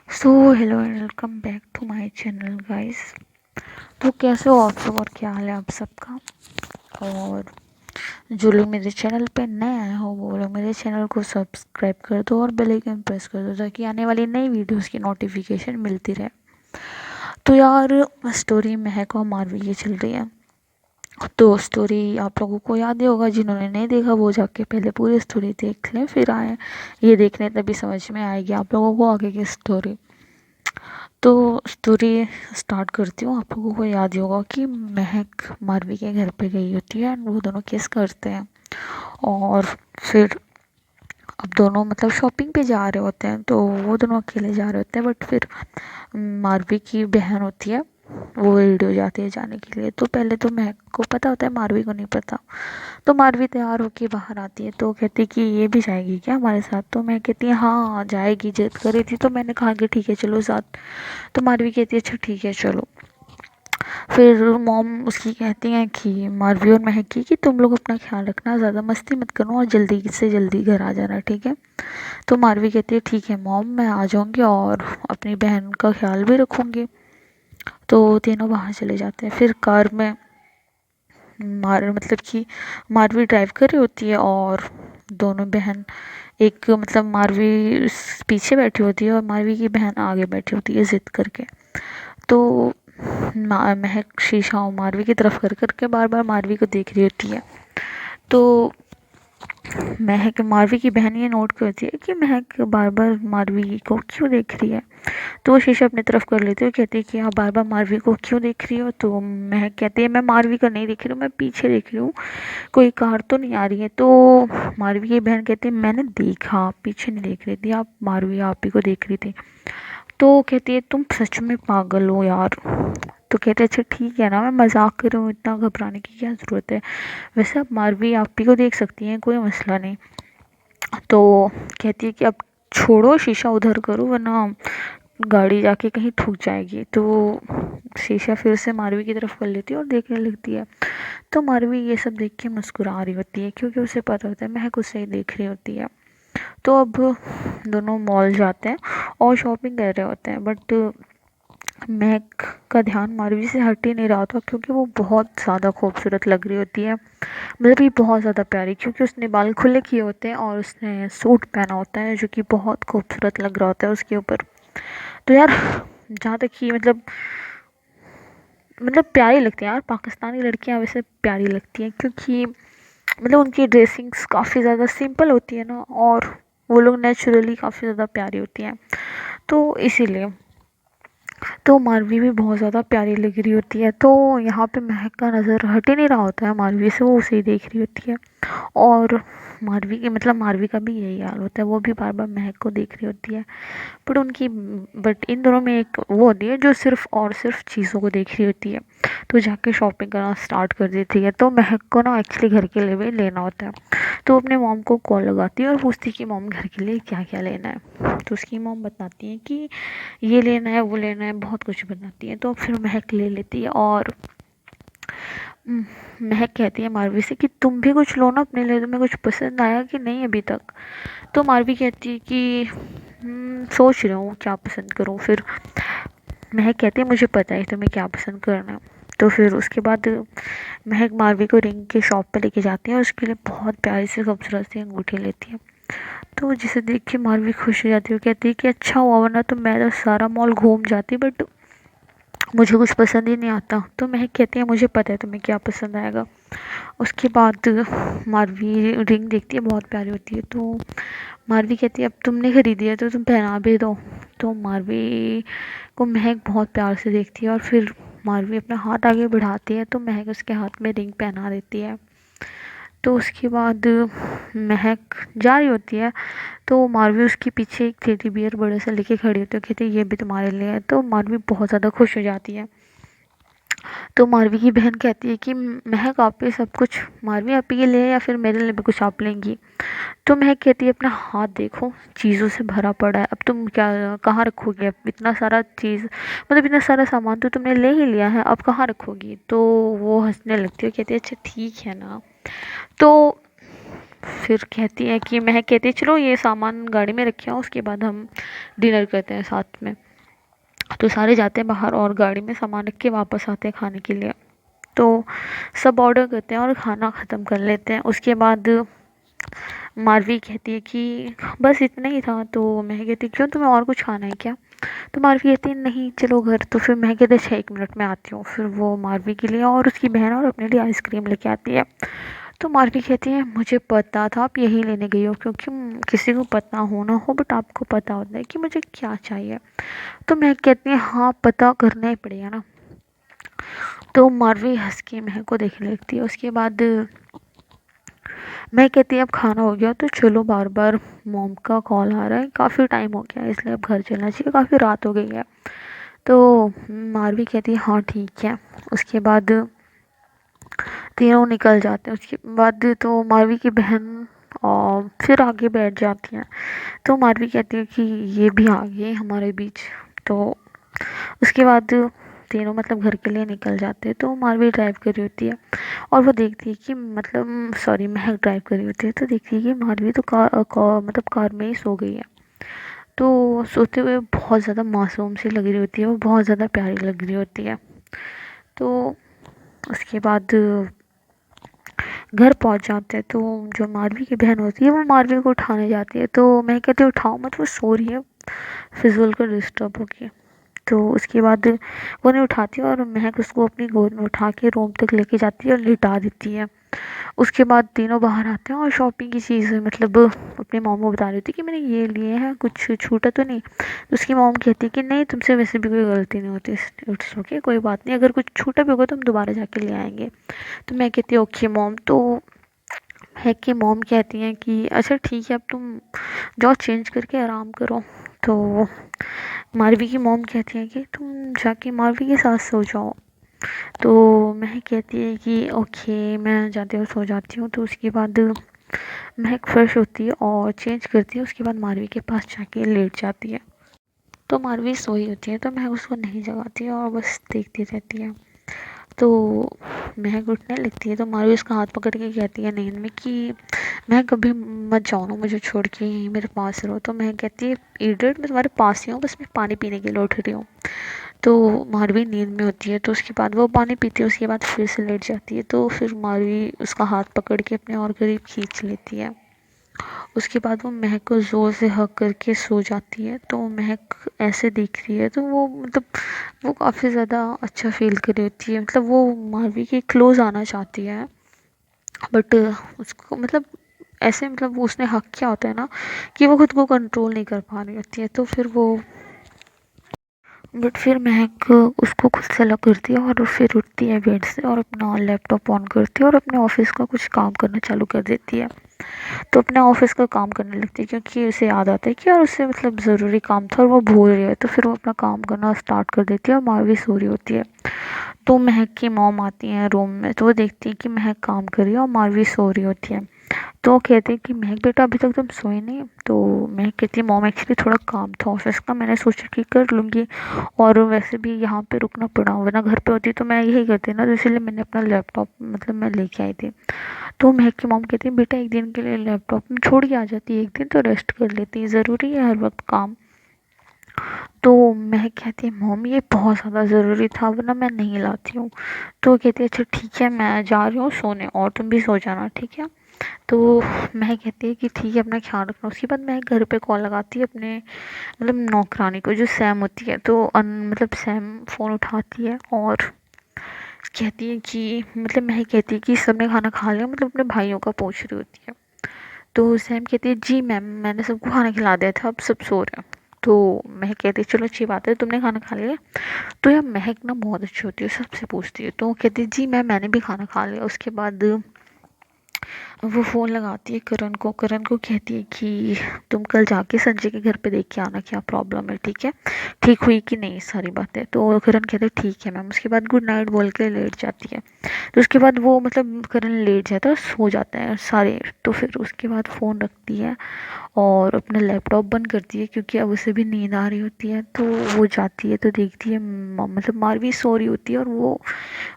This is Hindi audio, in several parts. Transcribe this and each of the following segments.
So hello and welcome back to my channel guys. तो कैसे हो आप सब और क्या हाल है आप सबका। और जो लोग मेरे चैनल पे नए आए हो वो लोग मेरे चैनल को सब्सक्राइब कर दो और बेल आइकन प्रेस कर दो ताकि आने वाली नई वीडियोस की नोटिफिकेशन मिलती रहे। तो यार स्टोरी महक और मारवी की चल रही है। तो स्टोरी आप लोगों को याद ही होगा, जिन्होंने नहीं देखा वो जाके पहले पूरी स्टोरी देख लें फिर आए ये देखने, तभी समझ में आएगी आप लोगों को आगे की स्टोरी। तो स्टोरी स्टार्ट करती हूँ। आप लोगों को याद ही होगा कि महक मारवी के घर पे गई होती है एंड वो दोनों किस करते हैं। और फिर अब दोनों मतलब शॉपिंग पे जा रहे होते हैं, तो वो दोनों अकेले जा रहे होते हैं, बट फिर मारवी की बहन होती है, वो रेडी हो जाती है जाने के लिए। तो पहले तो महक को पता होता है, मारवी को नहीं पता। तो मारवी तैयार होके बाहर आती है तो कहती है कि ये भी जाएगी क्या हमारे साथ। तो मैं कहती है हाँ जाएगी, जिद कर रही थी तो मैंने कहा कि ठीक है चलो साथ। तो मारवी कहती है अच्छा ठीक है चलो। फिर मॉम उसकी कहती हैं कि मारवी और महक की कि तुम लोग अपना ख्याल रखना, ज़्यादा मस्ती मत करो और जल्दी से जल्दी घर आ जाना, ठीक है। तो मारवी कहती है ठीक है मॉम मैं आ जाऊँगी और अपनी बहन का ख्याल भी रखूँगी। तो तीनों बाहर चले जाते हैं। फिर कार में मतलब कि मारवी ड्राइव कर रही होती है और दोनों बहन एक मतलब मारवी पीछे बैठी होती है और मारवी की बहन आगे बैठी होती है ज़िद करके। तो महक शीशा मारवी की तरफ कर करके बार बार मारवी को देख रही होती है। तो महक मारवी की बहन ये नोट करती है कि महक बार बार मारवी को क्यों देख रही है। तो वो शीशा अपनी तरफ कर लेती है और कहती है कि आप बार बार मारवी को क्यों देख रही हो। तो महक कहती है मैं मारवी को नहीं देख रही हूँ, मैं पीछे देख रही हूँ, कोई कार तो नहीं आ रही है। तो मारवी की बहन कहती है मैंने देखा, आप पीछे नहीं देख रही थी, आप मारवी आप ही को देख रही थी। तो कहती है तुम सच में पागल हो यार। तो कहते हैं अच्छा ठीक है ना, मैं मजाक कर रही हूँ, इतना घबराने की क्या ज़रूरत है, वैसे आप मारवी आप ही को देख सकती हैं, कोई मसला नहीं। तो कहती है कि अब छोड़ो शीशा उधर करो वरना गाड़ी जाके कहीं ठुक जाएगी। तो शीशा फिर से मारवी की तरफ कर लेती है और देखने लगती है। तो मारवी ये सब देख के मुस्कुरा रही होती है क्योंकि उसे पता होता है महक उसे ही देख रही होती है। तो अब दोनों मॉल जाते हैं और शॉपिंग कर रहे होते हैं, बट महक का ध्यान मारवी से हट ही नहीं रहा था क्योंकि वो बहुत ज़्यादा खूबसूरत लग रही होती है। मतलब ये बहुत ज़्यादा प्यारी, क्योंकि उसने बाल खुले किए होते हैं और उसने सूट पहना होता है जो कि बहुत खूबसूरत लग रहा होता है उसके ऊपर। तो यार जहाँ तक कि मतलब प्यारी लगती है यार, पाकिस्तानी लड़कियाँ वैसे प्यारी लगती हैं क्योंकि मतलब उनकी ड्रेसिंग्स काफ़ी ज़्यादा सिंपल होती है ना, और वो लोग नेचुरली काफ़ी ज़्यादा प्यारी होती हैं। तो इसीलिए तो मारवी भी बहुत ज़्यादा प्यारी लग रही होती है। तो यहाँ पे महक का नज़र हट ही नहीं रहा होता है मारवी से, वो उसे ही देख रही होती है। और मारवी की मतलब मारवी का भी यही हाल होता है, वो भी बार बार महक को देख रही होती है। बट इन दोनों में एक वो होती है जो सिर्फ और सिर्फ चीज़ों को देख रही होती है, तो जाके शॉपिंग करना स्टार्ट कर देती है। तो महक को ना एक्चुअली घर के लिए भी लेना होता है। तो अपने मॉम को कॉल लगाती है और पूछती है कि मॉम घर के लिए क्या क्या लेना है। तो उसकी मॉम बताती है कि ये लेना है वो लेना है, बहुत कुछ बताती है। तो फिर महक ले लेती है और महक कहती है मारवी से कि तुम भी कुछ लो ना अपने लिए, तुम्हें कुछ पसंद आया कि नहीं अभी तक। तो मारवी कहती है कि सोच रही हूँ क्या पसंद करूँ। फिर महक कहती है मुझे पता है तुम्हें क्या पसंद करना है। तो फिर उसके बाद महक मारवी को रिंग के शॉप पे लेके जाती है और उसके लिए बहुत प्यारी सी खूबसूरत सी अंगूठी लेती है। तो जिसे देख के मारवी खुश हो जाती है, वो कहती है कि अच्छा हुआ वरना तो मैं तो सारा मॉल घूम जाती, बट मुझे कुछ पसंद ही नहीं आता। तो महक कहती है मुझे पता है तुम्हें क्या पसंद आएगा। उसके बाद मारवी रिंग देखती है, बहुत प्यारी होती है। तो मारवी कहती है अब तुमने खरीदी है तो तुम पहना भी दो। तो मारवी को महक बहुत प्यार से देखती है और फिर मारवी अपना हाथ आगे बढ़ाती है तो महक उसके हाथ में रिंग पहना देती है। तो उसके बाद महक जा रही होती है तो मारवी उसके पीछे एक टेडी बियर बड़े से लेके खड़ी होती है, कहती है ये भी तुम्हारे लिए है। तो मारवी बहुत ज़्यादा खुश हो जाती है। तो मारवी की बहन कहती है कि महक आप ये सब कुछ मारवी आप ये ले या फिर मेरे लिए भी कुछ आप लेंगी। तो महक कहती है अपना हाथ देखो चीज़ों से भरा पड़ा है, अब तुम क्या कहाँ रखोगी, अब इतना सारा चीज़ मतलब इतना सारा सामान तो तुमने ले ही लिया है, अब कहाँ रखोगी। तो वो हंसने लगती है, कहती है अच्छा ठीक है ना। तो फिर कहती है कि महक कहती है चलो ये सामान गाड़ी में रखे आओ, उसके बाद हम डिनर करते हैं साथ में। तो सारे जाते हैं बाहर और गाड़ी में सामान रख के वापस आते हैं खाने के लिए। तो सब ऑर्डर करते हैं और खाना ख़त्म कर लेते हैं। उसके बाद मारवी कहती है कि बस इतना ही था। तो मैं कहती क्यों, तुम्हें और कुछ खाना है क्या? तो मारवी कहती है नहीं चलो घर। तो फिर मैं कहती अच्छा 1 मिनट में आती हूँ। फिर वो मारवी के लिए और उसकी बहन और अपने लिए आइसक्रीम लेके आती है। तो मारवी कहती है मुझे पता था आप यही लेने गई हो, क्योंकि किसी को पता हो ना हो बट आपको पता होता है कि मुझे क्या चाहिए। तो मैं कहती है हाँ पता करना ही पड़ेगा ना। तो मारवी हंस के महक को देखने लगती है। उसके बाद मैं कहती अब खाना हो गया तो चलो, बार बार मॉम का कॉल आ रहा है, काफ़ी टाइम हो गया है इसलिए अब घर चलना चाहिए, काफ़ी रात हो गई है। तो मारवी कहती है हाँ ठीक है। उसके बाद तीनों निकल जाते हैं। उसके बाद तो मारवी की बहन और फिर आगे बैठ जाती हैं। तो मारवी कहती है कि ये भी आ गए हमारे बीच। तो उसके बाद तीनों मतलब घर के लिए निकल जाते हैं। तो मारवी ड्राइव कर रही होती है और वो देखती है कि मतलब सॉरी महक ड्राइव कर रही होती है। तो देखती है कि मारवी तो मतलब कार में ही सो गई है। तो सोते हुए बहुत ज़्यादा मासूम सी लग रही होती है, वो बहुत ज़्यादा प्यारी लग रही होती है। तो उसके बाद घर पहुंच जाते हैं। तो जो मारवी की बहन होती है वो मारवी को उठाने जाती है। तो मैं कहती हूँ उठाओ मत, वो सो रही है, फिजूल कर डिस्टर्ब होगी। तो उसके बाद वो नहीं उठाती और महक उसको अपनी गोद में उठा के रूम तक लेके जाती है और लिटा देती है। उसके बाद तीनों बाहर आते हैं और शॉपिंग की चीज़ मतलब अपनी मॉम को बता रही थी कि मैंने ये लिए हैं, कुछ छूटा तो नहीं। तो उसकी मॉम कहती है कि नहीं तुमसे वैसे भी कोई गलती नहीं होती, इट्स ओके कोई बात नहीं, अगर कुछ छूटा भी होगा तो हम दोबारा जाके ले आएंगे। तो मैं कहती हूँ ओके मॉम। तो है कि मॉम कहती हैं कि अच्छा ठीक है अब तुम जाओ चेंज करके आराम करो। तो मारवी की मॉम कहती है कि तुम जाके मारवी के साथ सो जाओ। तो महक कहती है कि ओके मैं जाते हुए सो जाती हूँ। तो उसके बाद महक फ्रेश होती है और चेंज करती है। उसके बाद मारवी के पास जाके लेट जाती है। तो मारवी सोई होती है तो महक उसको नहीं जगाती है और बस देखती रहती है। तो महक उठने लगती है तो मारवी उसका हाथ पकड़ के कहती है नींद में कि मैं कभी मत जाओ ना मुझे छोड़ के, यहीं मेरे पास रहो। तो महक कहती है इडियट मैं तुम्हारे पास ही हूँ, बस मैं पानी पीने के लिए उठ रही हूँ। तो मारवी नींद में होती है। तो उसके बाद वो पानी पीती है, उसके बाद फिर से लेट जाती है। तो फिर मारवी उसका हाथ पकड़ के अपने और करीब खींच लेती है। उसके बाद वो महक को ज़ोर से हग करके सो जाती है। तो महक ऐसे देख रही है तो वो मतलब वो काफ़ी ज़्यादा अच्छा फील कर रही होती है, मतलब वो मारवी के क्लोज़ आना चाहती है बट उसको मतलब ऐसे मतलब वो उसने हक किया होता है ना कि वो खुद को कंट्रोल नहीं कर पा रही होती है। तो फिर वो बट फिर महक उसको खुद से अलग करती है और फिर उठती है बेड से और अपना लैपटॉप ऑन करती है और अपने ऑफिस का कुछ काम करना चालू कर देती है। तो अपने ऑफिस का काम करने लगती है क्योंकि उसे याद आता है कि यार उससे मतलब ज़रूरी काम था और वो भूल रही है। तो फिर वो अपना काम करना स्टार्ट कर देती है और मारवी सो रही होती है। तो महक की मॉम आती है रूम में तो वो देखती है कि महक काम कर रही है और मारवी सो रही होती है। तो वो कहते हैं कि महक बेटा अभी तक तुम सोए नहीं। तो महक कहती है मॉम एक्चुअली थोड़ा काम था ऑफिस का, मैंने सोचा कि कर लूँगी और वैसे भी यहाँ पे रुकना पड़ा, वरना घर पे होती तो मैं यही करती ना, तो इसलिए मैंने अपना लैपटॉप मतलब मैं लेके आई थी। तो महक की मॉम कहती है बेटा एक दिन के लिए लैपटॉप में छोड़ के आ जाती है, एक दिन तो रेस्ट कर लेती है, ज़रूरी है हर वक्त काम। तो महक कहती है मॉम ये बहुत ज़्यादा ज़रूरी था वरना मैं नहीं लाती हूँ। तो वो कहती है अच्छा ठीक है मैं जा रही हूँ सोने और तुम भी सो जाना ठीक है। तो महक कहती है कि ठीक है अपना ख्याल रखना। उसके बाद महक घर पे कॉल लगाती है अपने मतलब नौकरानी को जो सैम होती है। तो मतलब सैम फ़ोन उठाती है और कहती है कि मतलब महक कहती है कि सबने खाना खा लिया, मतलब अपने भाइयों का पूछ रही होती है। तो सैम कहती है जी मैम मैंने सबको खाना खिला दिया था, अब सब सो रहे हैं। तो महक कहती है चलो अच्छी बात है तुमने खाना खा लिया। तो यार महक ना बहुत अच्छी होती है, सबसे पूछती है। तो वो कहती है जी मैम मैंने भी खाना खा लिया। उसके बाद वो फ़ोन लगाती है करण को कहती है कि तुम कल जाके संजय के घर पे देख के आना क्या प्रॉब्लम है, ठीक है ठीक हुई कि नहीं सारी बातें। तो करण कहते हैं ठीक है मैम। उसके बाद गुड नाइट बोल के लेट जाती है। तो उसके बाद वो मतलब करण लेट जाता है और सो जाता है सारे। तो फिर उसके बाद फ़ोन रखती है और अपना लैपटॉप बंद करती है क्योंकि अब उसे भी नींद आ रही होती है। तो वो जाती है तो देखती है मतलब मारवी सो रही होती है और वो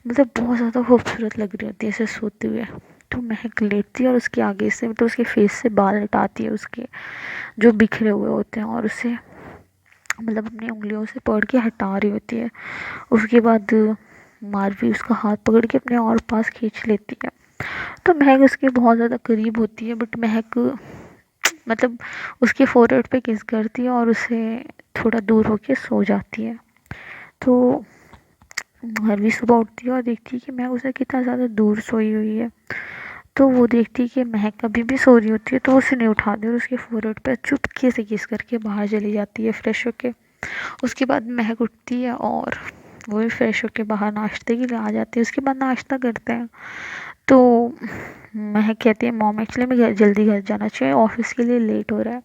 मतलब बहुत ज़्यादा खूबसूरत लग रही होती है ऐसे सोते हुए। तो महक लेटती है और उसके आगे से मतलब उसके फेस से बाल हटाती है उसके जो बिखरे हुए होते हैं, और उसे मतलब अपनी उंगलियों से पकड़ के हटा रही होती है। उसके बाद मारवी उसका हाथ पकड़ के अपने और पास खींच लेती है। तो महक उसके बहुत ज़्यादा करीब होती है, बट महक मतलब उसके फोrehead पे किस करती है और उसे थोड़ा दूर होके सो जाती है। तो मारवी सुबह उठती है और देखती है कि महक उसे कितना ज़्यादा दूर सोई हुई है। तो वो देखती है कि महक अभी भी सो रही होती है, तो उसे नहीं उठाती और उसके फोrehead पे चुपके से किस करके बाहर चली जाती है फ्रेश होके। उसके बाद महक उठती है और वो भी फ्रेश होके बाहर नाश्ते के लिए आ जाती है। उसके बाद नाश्ता करते हैं। तो महक कहती है मॉम एक्चुअली मैं जल्दी घर जाना चाहिए, ऑफिस के लिए लेट हो रहा है,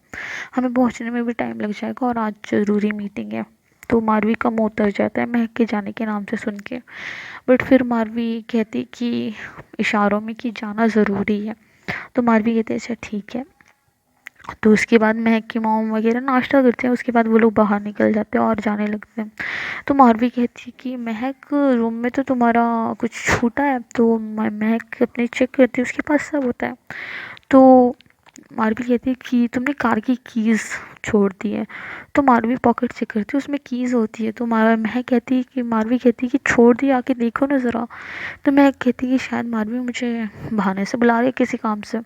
हमें पहुंचने में भी टाइम लग जाएगा और आज ज़रूरी मीटिंग है। तो मारवी का मुँह उतर जाता है महक के जाने के नाम से सुन के। बट फिर मारवी कहती कि इशारों में कि जाना ज़रूरी है। तो मारवी कहती है अच्छा ठीक है। तो उसके बाद महक की मॉम वगैरह नाश्ता करते हैं, उसके बाद वो लोग बाहर निकल जाते हैं और जाने लगते हैं। तो मारवी कहती है कि महक रूम में तो तुम्हारा कुछ छूटा है। तो महक अपने चेक करती है, उसके पास सब होता है। तो मारवी कहती है कि तुमने कार की कीज़ छोड़ दी है। तो मारवी पॉकेट चेक करती है, उसमें कीज़ होती है। तो महक कहती है कि मारवी कहती है कि छोड़ दी, आके देखो ना ज़रा। तो महक कहती है कि शायद मारवी मुझे बहाने से बुला रही है किसी काम से।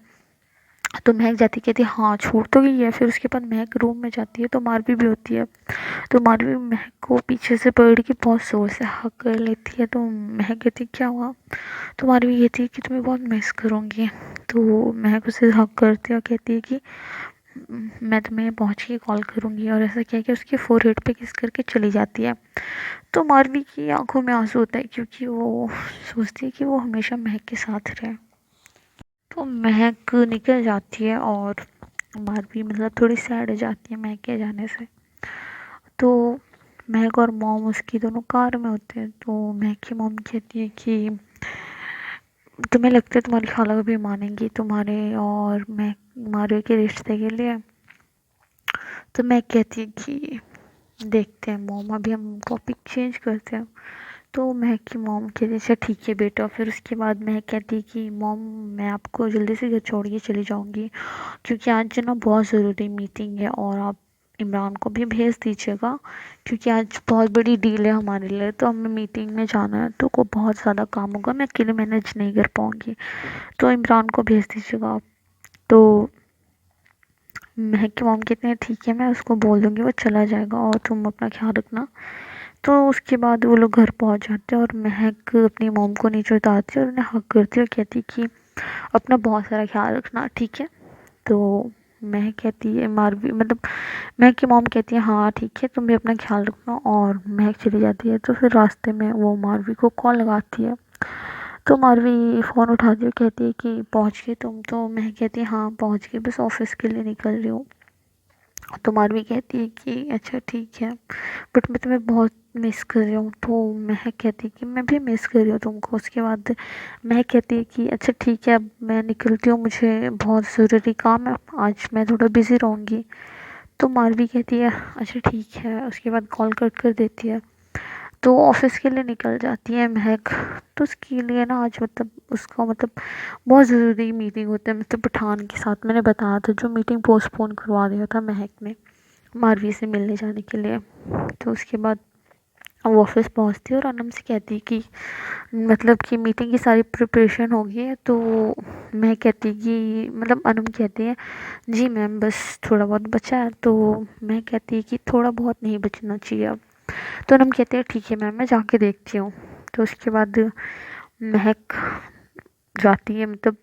तो महक जाती कहती है हाँ छूट तो गई है। फिर उसके बाद महक रूम में जाती है तो मारवी भी होती है। तो मारवी महक को पीछे से पकड़ के बहुत ज़ोर से हक कर लेती है। तो महक कहती है क्या हुआ। तो मारवी कहती है कि तुम्हें बहुत मिस करूँगी। तो महक उसे हक करती है और कहती है कि मैं तुम्हें पहुँच के कॉल करूँगी, और ऐसा कह के उसके फोरहेड पे किस करके चली जाती है। तो मारवी की आंखों में आंसू होता है क्योंकि वो सोचती है कि वो हमेशा महक के साथ रहे। तो महक निकल जाती है और मारवी मतलब थोड़ी सैड हो जाती है महक के जाने से। तो महक और मॉम उसकी दोनों कार में होते हैं। तो महक की मॉम कहती है कि तुम्हें लगता है तुम्हारी खाला कभी मानेंगी तुम्हारे और मैं मारवी के रिश्ते के लिए। तो मैं कहती है कि देखते हैं मॉम, अभी हम टॉपिक चेंज करते हैं। तो महक की मॉम कहती है अच्छा ठीक है बेटा। फिर उसके बाद महक कहती है कि मॉम मैं आपको जल्दी से घर छोड़ के चली जाऊंगी क्योंकि आज जो ना बहुत ज़रूरी मीटिंग है, और आप इमरान को भी भेज दीजिएगा क्योंकि आज बहुत बड़ी डील है हमारे लिए, तो हमें मीटिंग में जाना है, तो को बहुत ज़्यादा काम होगा, मैं अकेले मैनेज नहीं कर पाऊँगी, तो इमरान को भेज दीजिएगा आप। तो महक की मॉम कहते हैं ठीक है मैं उसको बोल दूँगी, वो चला जाएगा और तुम अपना ख्याल रखना। तो उसके बाद वो लोग घर पहुंच जाते हैं और महक अपनी मॉम को नीचे उतारती है और उन्हें हक करती है और कहती कि अपना बहुत सारा ख्याल रखना ठीक है। तो महक कहती है मारवी मतलब महक की मॉम कहती है हाँ ठीक है तुम भी अपना ख्याल रखना, और महक चली जाती है। तो फिर रास्ते में वो मारवी को कॉल लगाती है। तो मारवी फ़ोन उठाती है और कहती है कि पहुँच गई तुम। तो महक कहती है हाँ पहुँच गई, बस ऑफिस के लिए निकल रही हूँ। तो मारवी कहती है कि अच्छा ठीक है बट मैं तुम्हें बहुत मिस कर रही हूँ। तो महक कहती है कि मैं भी मिस कर रही हूँ तुमको। उसके बाद महक कहती है कि अच्छा ठीक है अब मैं निकलती हूँ, मुझे बहुत ज़रूरी काम है, आज मैं थोड़ा बिज़ी रहूँगी। तो मारवी कहती है अच्छा ठीक है। उसके बाद कॉल कट कर देती है। तो ऑफिस के लिए निकल जाती है महक। तो उसके लिए ना आज मतलब उसका मतलब बहुत ज़रूरी मीटिंग होता है मतलब पठान के साथ, मैंने बताया था जो मीटिंग पोस्टपोन करवा दिया था महक ने मारवी से मिलने जाने के लिए। तो उसके बाद वो ऑफिस पहुंचती है और अनम से कहती है कि मतलब कि मीटिंग की सारी प्रिपरेशन हो गई है। तो मैं कहती कि मतलब अनम कहती है जी मैम बस थोड़ा बहुत बचा है। तो मैं कहती है कि थोड़ा बहुत नहीं बचना चाहिए अब। तो अनम कहते हैं ठीक है मैम मैं जाके देखती हूँ। तो उसके बाद महक जाती है मतलब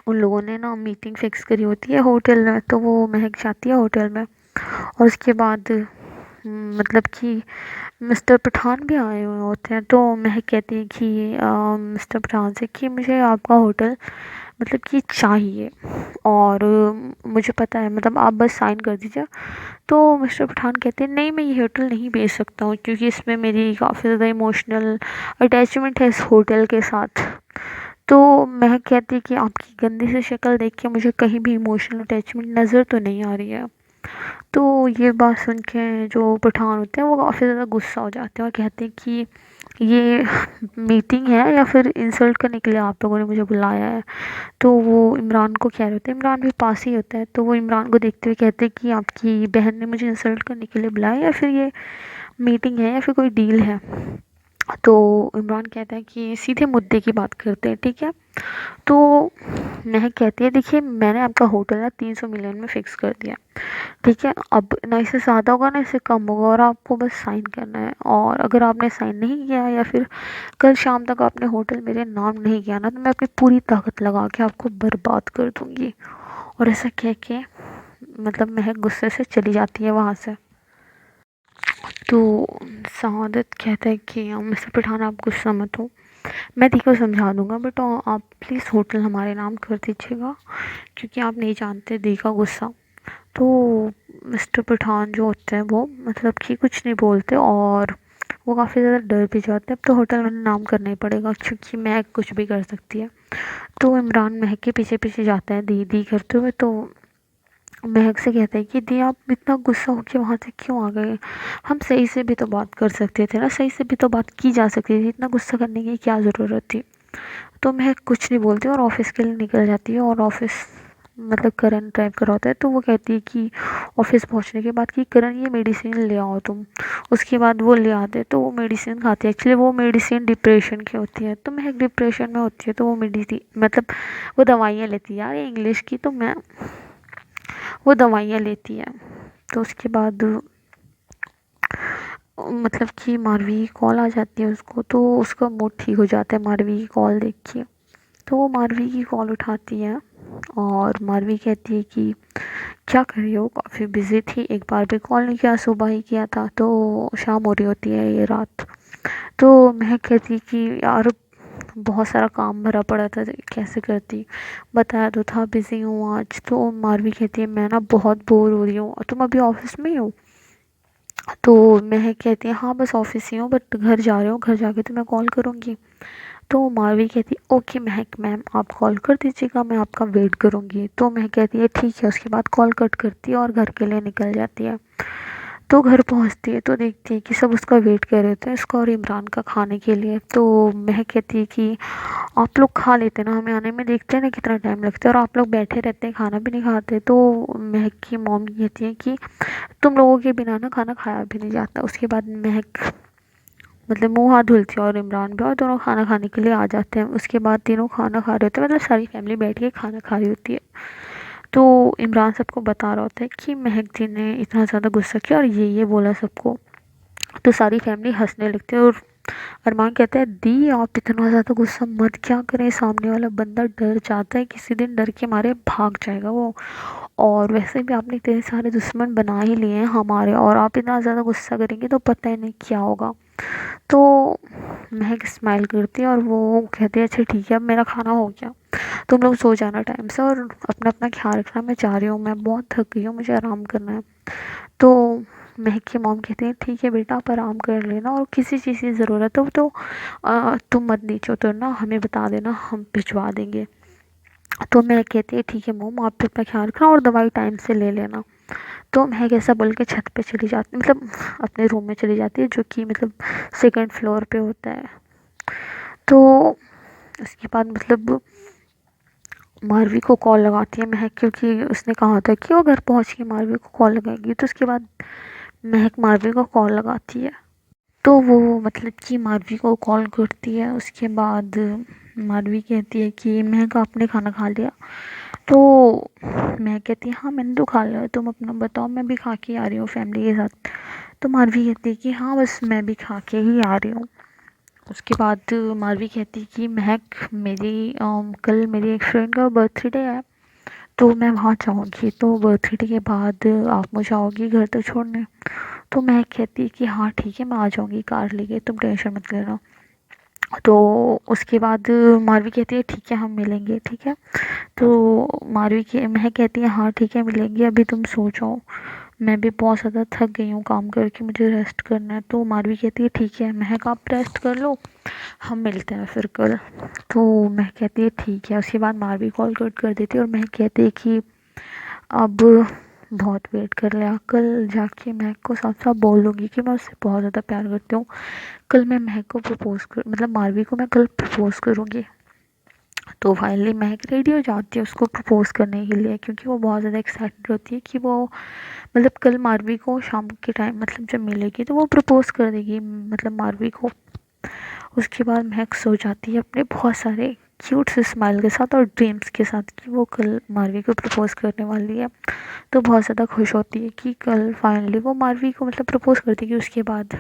उन लोगों ने ना मीटिंग फिक्स करी होती है होटल में, तो वो महक जाती है होटल में। और उसके बाद मतलब कि मिस्टर पठान भी आए हुए होते हैं। तो महक कहती है कि मिस्टर पठान से कि मुझे आपका होटल मतलब कि चाहिए, और मुझे पता है मतलब आप बस साइन कर दीजिए। तो मिस्टर पठान कहते हैं नहीं मैं ये होटल नहीं बेच सकता हूँ क्योंकि इसमें मेरी काफ़ी ज़्यादा इमोशनल अटैचमेंट है इस होटल के साथ। तो महक कहती है कि आपकी गंदी सी शक्ल देख के मुझे कहीं भी इमोशनल अटैचमेंट नज़र तो नहीं आ रही है। तो ये बात सुन के जो पठान होते हैं वो काफ़ी ज़्यादा गुस्सा हो जाते हैं और कहते हैं कि ये मीटिंग है या फिर इंसल्ट करने के लिए आप लोगों ने मुझे बुलाया है। तो वो इमरान को कह रहे होते हैं, इमरान भी पास ही होता है, तो वो इमरान को देखते हुए कहते हैं कि आपकी बहन ने मुझे इंसल्ट करने के लिए बुलाया या फिर ये मीटिंग है या फिर कोई डील है। तो इमरान कहता है कि सीधे मुद्दे की बात करते हैं, ठीक है। तो महक कहती है देखिए मैंने आपका होटल ना 300 मिलियन में फ़िक्स कर दिया, ठीक है। अब ना इससे ज़्यादा होगा ना इससे कम होगा और आपको बस साइन करना है, और अगर आपने साइन नहीं किया या फिर कल शाम तक आपने होटल मेरे नाम नहीं किया ना तो मैं अपनी पूरी ताकत लगा के आपको बर्बाद कर दूँगी। और ऐसा कह के मतलब महक गुस्से से चली जाती है वहाँ से। तो सआदत कहता है कि मिस्टर पठान आप गुस्सा मत हो, मैं दी को समझा दूंगा, बट आप प्लीज़ होटल हमारे नाम कर दीजिएगा क्योंकि आप नहीं जानते दी का गुस्सा। तो मिस्टर पठान जो होते हैं वो मतलब कि कुछ नहीं बोलते और वो काफ़ी ज़्यादा डर भी जाते हैं। अब तो होटल में नाम करना ही पड़ेगा क्योंकि महक कुछ भी कर सकती है। तो इमरान महक के पीछे पीछे जाता है दी दी करते हुए। तो महक से कहता है कि दी आप इतना गुस्सा होके वहाँ से क्यों आ गए, हम सही से भी तो बात कर सकते थे ना, सही से भी तो बात की जा सकती थी, इतना गुस्सा करने की क्या ज़रूरत थी। तो महक कुछ नहीं बोलती और ऑफिस के लिए निकल जाती है। और ऑफिस मतलब करण ड्राइव कर रहा होता है तो वो कहती है कि ऑफिस पहुंचने के बाद कि करण ये मेडिसिन ले आओ तुम। उसके बाद वो ले आते हैं तो वो मेडिसिन खाती है। एक्चुअली वो मेडिसिन डिप्रेशन की होती है, तो महक डिप्रेशन में होती है तो वो मेडिसिन मतलब वो दवाइयाँ लेती है, यार ये इंग्लिश की तो मैं, वो दवाइयाँ लेती है। तो उसके बाद मतलब कि मारवी की कॉल आ जाती है उसको, तो उसका मूड ठीक हो जाता है मारवी की कॉल देख के। तो वो मारवी की कॉल उठाती है और मारवी कहती है कि क्या कर रही हो, काफ़ी बिजी थी, एक बार भी कॉल नहीं किया, सुबह ही किया था, तो शाम हो रही होती है ये रात। तो मैं कहती कि यार बहुत सारा काम भरा पड़ा था, कैसे करती, बताया तो था बिज़ी हूँ आज। तो मारवी कहती है मैं ना बहुत बोर हो रही हूँ, और तुम अभी ऑफिस में ही हो। तो मैं कहती है हाँ बस ऑफिस ही हूँ बट घर जा रही हूँ, घर जाके तो मैं कॉल करूँगी। तो मारवी कहती ओके महक मैम आप कॉल कर दीजिएगा, मैं आपका वेट करूँगी। तो महक कहती है ठीक है, उसके बाद कॉल कट करती है और घर के लिए निकल जाती है। तो घर पहुंचती है तो देखती है कि सब उसका वेट कर रहे थे, इसका और इमरान का खाने के लिए। तो महक कहती है कि आप लोग खा लेते ना, हमें आने में देखते हैं ना कितना टाइम लगता है और आप लोग बैठे रहते हैं खाना भी नहीं खाते। तो महक की मॉम कहती है कि तुम लोगों के बिना ना खाना खाया भी नहीं जाता। उसके बाद महक मतलब मुंह हाथ धुलती है और इमरान भी, और दोनों खाना खाने के लिए आ जाते हैं। उसके बाद तीनों खाना खा रहे होते हैं, मतलब सारी फैमिली बैठ के खाना खा रही होती है। तो इमरान सबको बता रहा होता है कि महक जी ने इतना ज़्यादा गुस्सा किया और ये बोला सबको। तो सारी फैमिली हंसने लगती है और अरमान कहता है दी आप इतना ज़्यादा गुस्सा मत क्या करें, सामने वाला बंदा डर जाता है, किसी दिन डर के मारे भाग जाएगा वो, और वैसे भी आपने इतने सारे दुश्मन बना ही लिए हैं हमारे, और आप इतना ज़्यादा गुस्सा करेंगे तो पता ही नहीं क्या होगा। तो महक स्माइल करती है और वो कहती है अच्छा ठीक है अब मेरा खाना हो गया, तुम लोग सो जाना टाइम से और अपना अपना ख्याल रखना, मैं जा रही हूँ, मैं बहुत थक गई हूँ, मुझे आराम करना है। तो महक की मॉम कहती है ठीक है बेटा आप आराम कर लेना, और किसी चीज़ की ज़रूरत हो तो तुम मत नीचे उतरना, हमें बता देना हम भिजवा देंगे। तो मैं कहती है ठीक है मॉम आप भी अपना ख्याल रखना और दवाई टाइम से ले लेना। तो महक ऐसा बोल के छत पे चली जाती, मतलब अपने रूम में चली जाती है जो कि मतलब सेकंड फ्लोर पे होता है। तो उसके बाद मतलब मारवी को कॉल लगाती है महक, क्योंकि उसने कहा था कि वो घर पहुंच के मारवी को कॉल लगाएगी। तो उसके बाद महक मारवी को कॉल लगाती है। तो वो मतलब कि मारवी को कॉल करती है। उसके बाद मारवी कहती है कि महक आपने खाना खा लिया। तो मैं कहती है हाँ मैंने तो खा लिया, तुम अपना बताओ, मैं भी खा के आ रही हूँ फैमिली के साथ। तो मारवी कहती है कि हाँ बस मैं भी खा के ही आ रही हूँ। उसके बाद मारवी कहती कि महक मेरी कल मेरी एक फ्रेंड का बर्थडे है तो मैं वहाँ जाऊँगी, तो बर्थडे के बाद आप मुझे आओगी घर तक छोड़ने। तो महक कहती कि हाँ ठीक है मैं आ जाऊँगी कार लेके, तुम टेंशन मत लेना। तो उसके बाद मारवी कहती है ठीक है हम मिलेंगे, ठीक है। तो मारवी की महक कहती है हाँ ठीक है मिलेंगे, अभी तुम सो जाओ, मैं भी बहुत ज़्यादा थक गई हूँ काम करके, मुझे रेस्ट करना है। तो मारवी कहती है ठीक है महक आप रेस्ट कर लो, हम मिलते हैं फिर कल। तो महक कहती है ठीक है। उसके बाद मारवी कॉल कट कर देती है और महक कहती है कि अब बहुत वेट कर लिया, कल जाके महक को साफ साफ बोल दूँगी कि मैं उससे बहुत ज़्यादा प्यार करती हूँ। कल मैं महक को प्रपोज़ कर मतलब मारवी को मैं कल प्रपोज़ करूँगी। तो फाइनली महक रेडी हो जाती है उसको प्रपोज़ करने के लिए, क्योंकि वो बहुत ज़्यादा एक्साइटेड होती है कि वो मतलब कल मारवी को शाम के टाइम मतलब जब मिलेगी तो वो प्रपोज़ कर देगी मतलब मारवी को। उसके बाद महक सो जाती है अपने बहुत सारे क्यूट से स्माइल के साथ और ड्रीम्स के साथ कि वो कल मारवी को प्रपोज़ करने वाली है। तो बहुत ज़्यादा खुश होती है कि कल फाइनली वो मारवी को मतलब प्रपोज़ कर देगी, उसके बाद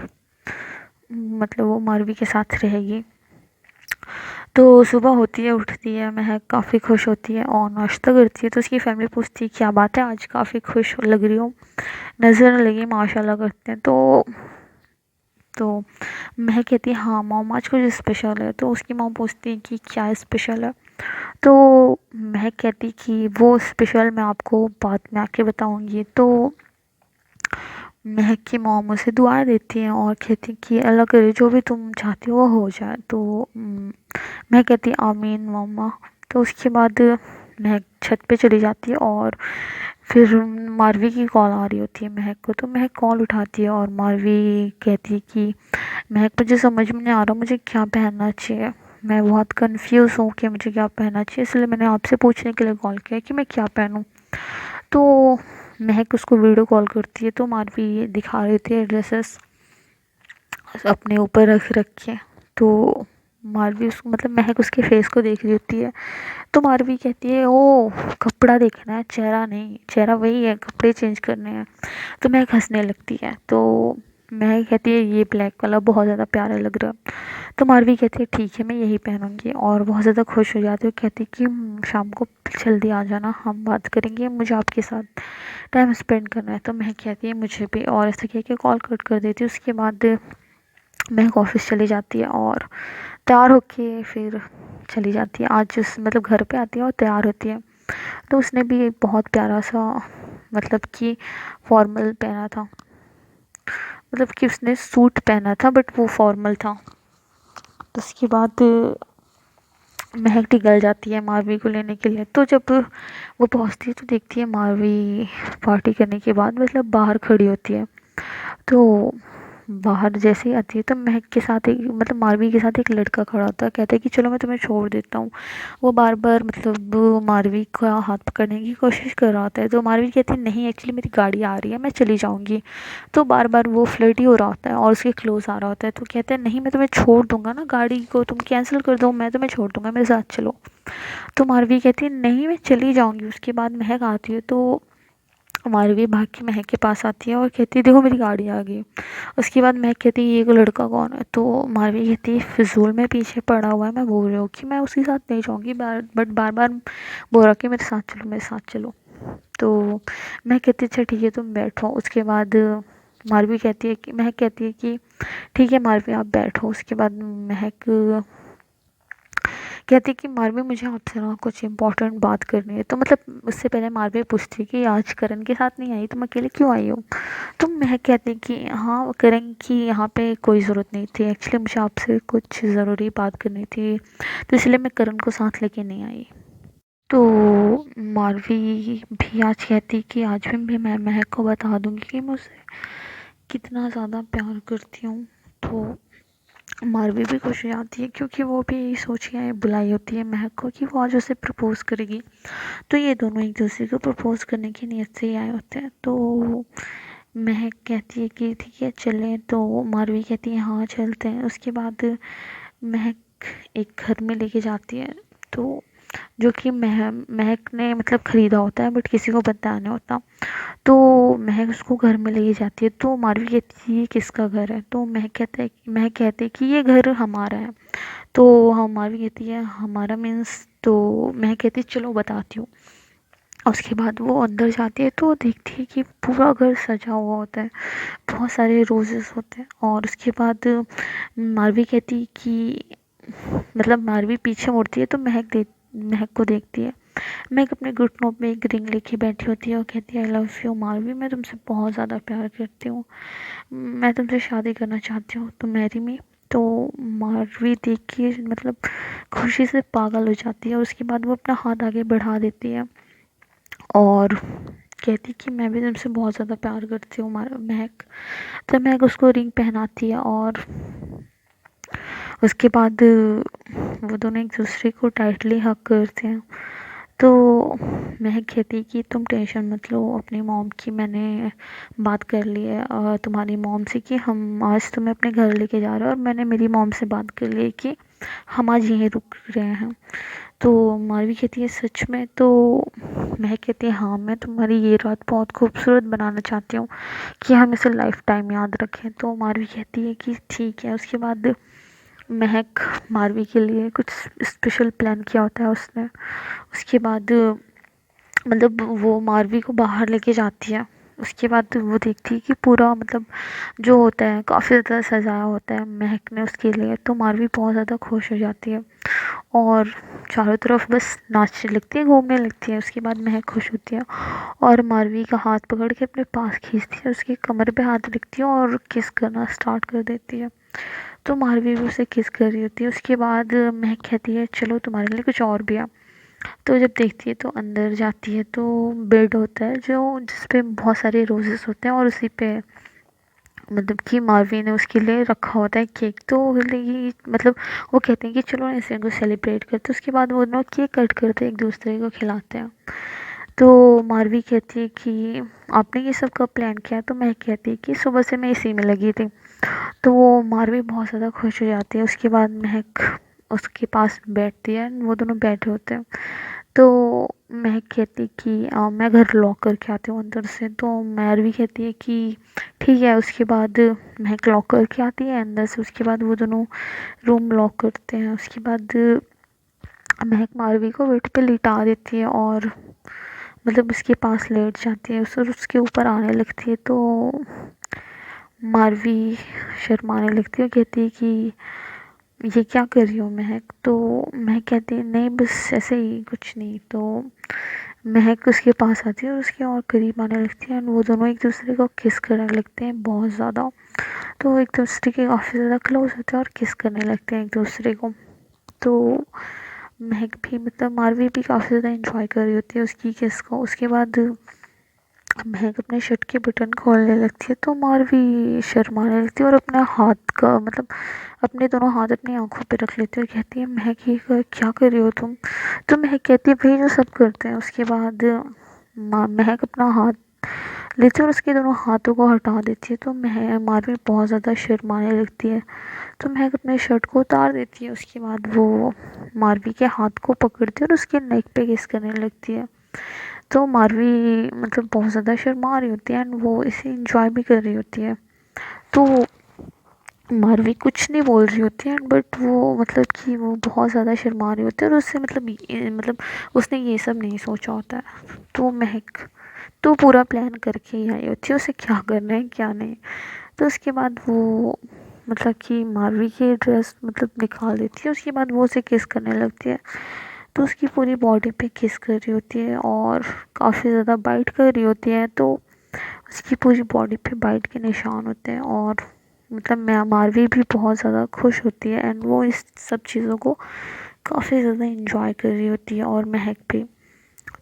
मतलब वो मारवी के साथ रहेगी। तो सुबह होती है, उठती है, महक काफ़ी खुश होती है और नाश्ता करती है। तो उसकी फैमिली पूछती है क्या बात है, आज काफ़ी खुश लग रही हो, नज़र न लगी माशाल्लाह करते हैं। तो महक कहती है हाँ मॉम आज कुछ स्पेशल है। तो उसकी मॉम पूछती है कि क्या स्पेशल है। तो महक कहती कि वो स्पेशल मैं आपको बाद में आके बताऊंगी। तो महक की मॉम उसे दुआ देती है और कहती कि अल्लाह करे जो भी तुम चाहती हो वो हो जाए। तो मैं कहती आमीन मम्मा। तो उसके बाद महक छत पे चली जाती है और फिर मारवी की कॉल आ रही होती है महक को। तो महक कॉल उठाती है और मारवी कहती है कि महक मुझे समझ में नहीं आ रहा मुझे क्या पहनना चाहिए, मैं बहुत कंफ्यूज हूँ कि मुझे क्या पहनना चाहिए, इसलिए मैंने आपसे पूछने के लिए कॉल किया कि मैं क्या पहनूं। तो महक उसको वीडियो कॉल करती है तो मारवी दिखा रही थी ड्रेसेस अपने ऊपर रख रख के। तो मारवी उसको मतलब महक उसके फेस को देख रही होती है। तो मारवी कहती है ओ कपड़ा देखना है चेहरा नहीं, चेहरा वही है कपड़े चेंज करने हैं। तो महक हंसने लगती है। तो महक कहती है ये ब्लैक वाला बहुत ज़्यादा प्यारा लग रहा है। तो मारवी कहती है ठीक है मैं यही पहनूंगी और बहुत ज़्यादा खुश हो जाती है। कहती है कि शाम को जल्दी आ जाना हम बात करेंगे, मुझे आपके साथ टाइम स्पेंड करना है। तो महक कहती है मुझे भी, और ऐसे कह के कॉल कट कर देती है। उसके बाद महक ऑफिस चली जाती है और तैयार होके फिर चली जाती है। आज उस मतलब घर पे आती है और तैयार होती है। तो उसने भी एक बहुत प्यारा सा मतलब कि फॉर्मल पहना था, मतलब कि उसने सूट पहना था बट वो फॉर्मल था। तो उसके बाद महक निकल जाती है मारवी को लेने के लिए। तो जब वो पहुंचती है तो देखती है मारवी पार्टी करने के बाद मतलब बाहर खड़ी होती है। तो बाहर जैसे ही आती है तो महक के साथ एक मतलब मारवी के साथ एक लड़का खड़ा होता है, कहता है कि चलो मैं तुम्हें छोड़ देता हूँ। वो बार बार मतलब मारवी का हाथ पकड़ने की कोशिश कर रहा होता है। तो मारवी कहती है नहीं एक्चुअली मेरी गाड़ी आ रही है मैं चली जाऊँगी। तो बार बार वो फ्लर्टी हो रहा होता है और उसके क्लोज आ रहा होता है। तो कहता है नहीं मैं तुम्हें छोड़ दूंगा ना, गाड़ी को तुम कैंसिल कर दो मैं तुम्हें छोड़ दूंगा मेरे साथ चलो। तो मारवी कहती है नहीं मैं चली जाऊँगी। उसके बाद महक आती है तो मारवी भाग के महक के पास आती है और कहती है देखो मेरी गाड़ी आ गई। उसके बाद महक कहती है ये को लड़का कौन है। तो मारवी कहती है फिजूल में पीछे पड़ा हुआ है, मैं बोल रही हूँ कि मैं उसके साथ नहीं जाऊँगी बट बार बार बोल रहा कि मेरे साथ चलो मेरे साथ चलो। तो मैं कहती अच्छा ठीक है तुम बैठो। उसके बाद मारवी कहती है कि महक कहती है कि ठीक है मारवी आप बैठो। उसके बाद महक कहती कि मारवी मुझे आपसे ना कुछ इंपॉर्टेंट बात करनी है। तो मतलब उससे पहले मारवी पूछती कि आज करण के साथ नहीं आई तुम अकेले क्यों आई हो। तो महक कहती कि हाँ करण की यहाँ पे कोई ज़रूरत नहीं थी, एक्चुअली मुझे आपसे कुछ ज़रूरी बात करनी थी तो इसलिए मैं करण को साथ लेके नहीं आई। तो मारवी भी आज कहती कि आज भी मैं महक को बता दूंगी कि मैं उसे कितना ज़्यादा प्यार करती हूँ। तो मारवी भी खुश हो जाती है क्योंकि वो भी यही सोच के बुलाई होती है महक को कि वो आज उसे प्रपोज़ करेगी। तो ये दोनों एक दूसरे को प्रपोज़ करने की नीयत से ही आए होते हैं। तो महक कहती है कि ठीक है चलें। तो मारवी कहती है हाँ चलते हैं। उसके बाद महक एक घर में लेके जाती है तो जो कि महक ने मतलब ख़रीदा होता है बट किसी को बताया होता। तो महक उसको घर में लेके जाती है। तो मारवी कहती है ये किसका घर है। तो महक कहते हैं कि ये घर हमारा है। तो हम मारवी कहती है हमारा मीन्स। तो महक कहती है चलो बताती हूँ। उसके बाद वो अंदर जाती है तो देखती है कि पूरा घर सजा हुआ होता है, बहुत सारे रोजेस होते हैं। और उसके बाद मारवी कहती है कि मतलब मारवी पीछे मुड़ती है तो महक को देखती है। महक अपने घुटनों में एक रिंग लेके बैठी होती है और कहती है आई लव यू मारवी, मैं तुमसे बहुत ज़्यादा प्यार करती हूँ, मैं तुमसे शादी करना चाहती हूँ, तो मैरी मी। तो मारवी देख के मतलब खुशी से पागल हो जाती है। उसके बाद वो अपना हाथ आगे बढ़ा देती है और कहती कि मैं भी तुमसे बहुत ज़्यादा प्यार करती हूँ महक। तब महक उसको रिंग पहनाती है और उसके बाद वो दोनों एक दूसरे को टाइटली हग करते हैं। तो महक कहती है कि तुम टेंशन मत लो अपनी मॉम की, मैंने बात कर ली है तुम्हारी मॉम से कि हम आज तुम्हें अपने घर लेके जा रहे हैं, और मैंने मेरी मॉम से बात कर ली है कि हम आज यहीं रुक रहे हैं। तो मारवी कहती है सच में? तो महक कहती है हाँ, मैं तुम्हारी ये रात बहुत खूबसूरत बनाना चाहती हूँ कि हम इसे लाइफ टाइम याद रखें। तो मारवी कहती है कि ठीक है। उसके बाद महक मारवी के लिए कुछ स्पेशल प्लान किया होता है उसने। उसके बाद मतलब वो मारवी को बाहर लेके जाती है। उसके बाद वो देखती है कि पूरा मतलब जो होता है काफ़ी ज़्यादा सजाया होता है महक ने उसके लिए। तो मारवी बहुत ज़्यादा खुश हो जाती है और चारों तरफ बस नाचने लगती है, घूमने लगती है। उसके बाद महक खुश होती है और मारवी का हाथ पकड़ के अपने पास खींचती है, उसके कमर पे हाथ रखती है और किस करना स्टार्ट कर देती है। तो मारवी भी उसे किस कर रही होती है। उसके बाद महक कहती है चलो तुम्हारे लिए कुछ और भी है। तो जब देखती है तो अंदर जाती है तो बेड होता है जो जिस पे बहुत सारे रोजेस होते हैं और उसी पे मतलब कि मारवी ने उसके लिए रखा होता है केक। तो ये मतलब वो कहते हैं कि चलो इस को सेलिब्रेट करते हैं। उसके बाद वो दोनों केक कट करते एक दूसरे को खिलाते हैं। तो मारवी कहती है कि आपने ये सब कब प्लान किया? तो मैं कहती है कि सुबह से मैं इसी में लगी थी। तो वो मारवी बहुत ज़्यादा खुश हो जाती है। उसके बाद महक उसके पास बैठती है, वो दोनों बैठे होते हैं। तो महक कहती कि मैं घर लॉक करके आती हूँ अंदर से। तो मारवी कहती है कि ठीक है। उसके बाद महक लॉक करके आती है अंदर से। उसके बाद वो दोनों रूम लॉक करते हैं। उसके बाद महक मारवी को बेड पे लिटा देती है और मतलब उसके पास लेट जाती है और उसके ऊपर आने लगती है। तो मारवी शर्माने लगती है और कहती है कि ये क्या कर रही हो महक? तो महक कहती है नहीं बस ऐसे ही, कुछ नहीं। तो महक उसके पास आती है और उसके और करीब आने लगती है और वो दोनों एक दूसरे को किस करने लगते हैं बहुत ज़्यादा। तो वो एक दूसरे के काफ़ी ज़्यादा क्लोज होते हैं और किस करने लगते हैं एक दूसरे को। तो महक भी मतलब मारवी भी काफ़ी ज़्यादा इंजॉय कर रही होती है उसकी किस को। उसके बाद महक अपने शर्ट के बटन खोलने लगती है तो मारवी शर्माने लगती है और अपना हाथ का मतलब अपने दोनों हाथ अपनी आंखों पे रख लेती है और कहती है महक ये क्या कर रही हो तुम? तो महक कहती है भाई जो सब करते हैं। उसके बाद महक अपना हाथ लेती है और उसके दोनों हाथों को हटा देती है। तो मारवी बहुत ज़्यादा शर्माने लगती है। तो महक अपने शर्ट को उतार देती है। उसके बाद वो मारवी के हाथ को पकड़ती है और उसके नेक पे किस करने लगती है। तो मारवी मतलब बहुत ज़्यादा शर्मा रही होती है एंड वो इसे इंजॉय भी कर रही होती है। तो मारवी कुछ नहीं बोल रही होती है बट वो मतलब कि वो बहुत ज़्यादा शर्मा रही होती है और उससे मतलब उसने ये सब नहीं सोचा होता है। तो महक तो पूरा प्लान करके ही आई होती है उसे क्या करना है क्या नहीं। तो उसके बाद वो मतलब कि मारवी की ड्रेस मतलब निकाल देती है। उसके बाद वो उसे किस करने लगती है। तो उसकी पूरी बॉडी पे किस कर रही होती है और काफ़ी ज़्यादा बाइट कर रही होती है। तो उसकी पूरी बॉडी पे बाइट के निशान होते हैं और मतलब मैं मारवी भी बहुत ज़्यादा खुश होती है एंड वो इस सब चीज़ों को काफ़ी ज़्यादा इंजॉय कर रही होती है और महक भी।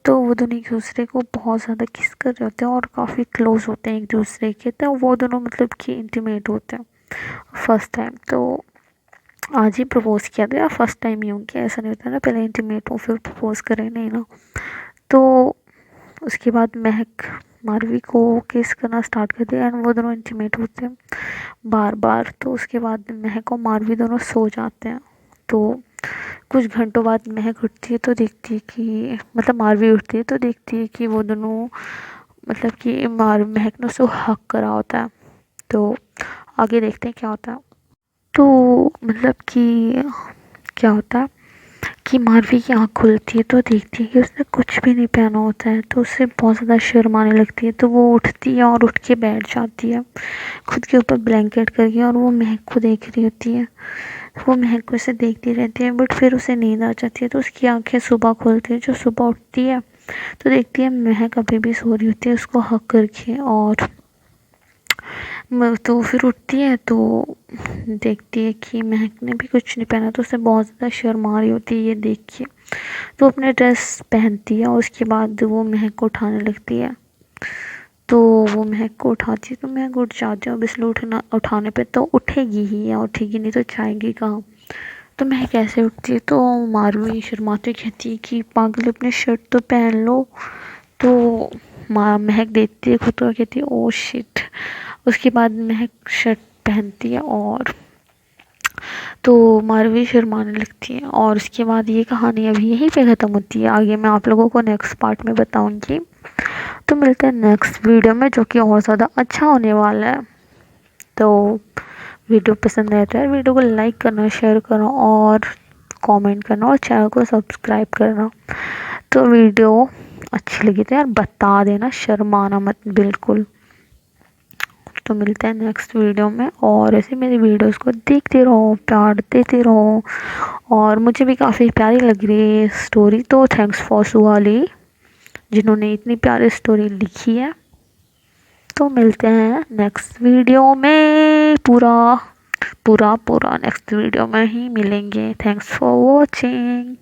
तो वो दोनों एक दूसरे को बहुत ज़्यादा किस कर रहे होते हैं और काफ़ी क्लोज होते हैं एक दूसरे के। तो वो दोनों मतलब कि इंटीमेट होते हैं फर्स्ट टाइम। तो आज ही प्रपोज़ किया था या फर्स्ट टाइम ही हूँ कि ऐसा नहीं होता ना, पहले इंटीमेट हूँ फिर प्रपोज़ करें, नहीं ना। तो उसके बाद महक मारवी को किस करना स्टार्ट कर दिया एंड वो दोनों इंटीमेट होते हैं बार बार। तो उसके बाद महक और मारवी दोनों सो जाते हैं। तो कुछ घंटों बाद महक उठती है तो देखती है कि मतलब मारवी उठती है तो देखती है कि वो दोनों मतलब कि महक ने उसको हक करा होता है। तो आगे देखते हैं क्या होता है। तो मतलब कि क्या होता है कि मारवी की आँख खुलती है तो देखती है कि उसने कुछ भी नहीं पहना होता है। तो उससे बहुत ज़्यादा शर्म आने लगती है। तो वो उठती है और उठ के बैठ जाती है खुद के ऊपर ब्लैंकेट करके और वो महक को देख रही होती है। वो महक को उसे देखती रहती है बट फिर उसे नींद आ जाती है। तो उसकी आंखें सुबह खुलती है। जो सुबह उठती है तो देखती है महक अभी भी सो रही होती है उसको हक करके। और तो फिर उठती है तो देखती है कि महक ने भी कुछ नहीं पहना। तो उसे बहुत ज़्यादा शर्म आ रही होती है ये देख के। तो अपने ड्रेस पहनती है और उसके बाद वो महक को उठाने लगती है। तो वो महक को उठाती है, तो महक उठ जाती है। अब इसलिए उठाने पे तो उठेगी ही, या उठेगी नहीं तो जाएगी कहाँ। तो महक कैसे उठती है, तो मारवी शर्माते कहती है कि पागल अपनी शर्ट तो पहन लो। तो माँ महक देखती है खुद को, कहती है ओ शिट। उसके बाद महक शर्ट पहनती है और तो मारवी शर्माने लगती है। और उसके बाद ये कहानी अभी यहीं पे ख़त्म होती है। आगे मैं आप लोगों को नेक्स्ट पार्ट में बताऊंगी। तो मिलते हैं नेक्स्ट वीडियो में, जो कि और ज़्यादा अच्छा होने वाला है। तो वीडियो पसंद आए तो यार वीडियो को लाइक करना, शेयर करना और कमेंट करना और चैनल को सब्सक्राइब करना। तो वीडियो अच्छी लगी तो यार बता देना, शर्माना मत बिल्कुल। तो मिलते हैं नेक्स्ट वीडियो में, और ऐसे मेरी वीडियोस को देखते रहो, प्यार देते रहो। और मुझे भी काफ़ी प्यारी लग रही है स्टोरी, तो थैंक्स फॉर सुहाली जिन्होंने इतनी प्यारी स्टोरी लिखी है। तो मिलते हैं नेक्स्ट वीडियो में, पूरा पूरा पूरा नेक्स्ट वीडियो में ही मिलेंगे। Thanks for watching.